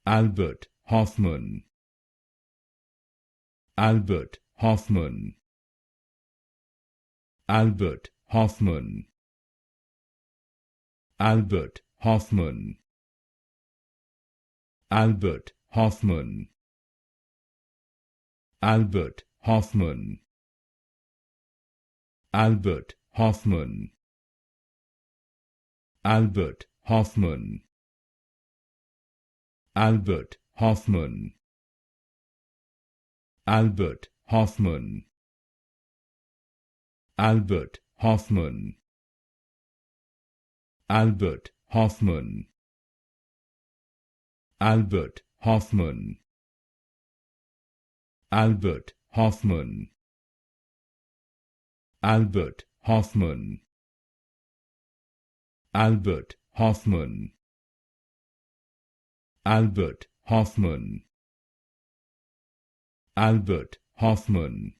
Albert Hofmann, Albert Hofmann, Albert Hofmann, Albert Hofmann, Albert Hofmann, Albert Hofmann, Albert Hofmann, Albert Hofmann, Albert Hofmann, Albert Hofmann, Albert Hofmann, Albert Hofmann, Albert Hofmann, Albert Hofmann, Albert Hofmann, Albert Hofmann, Albert Hofmann, Albert Hofmann,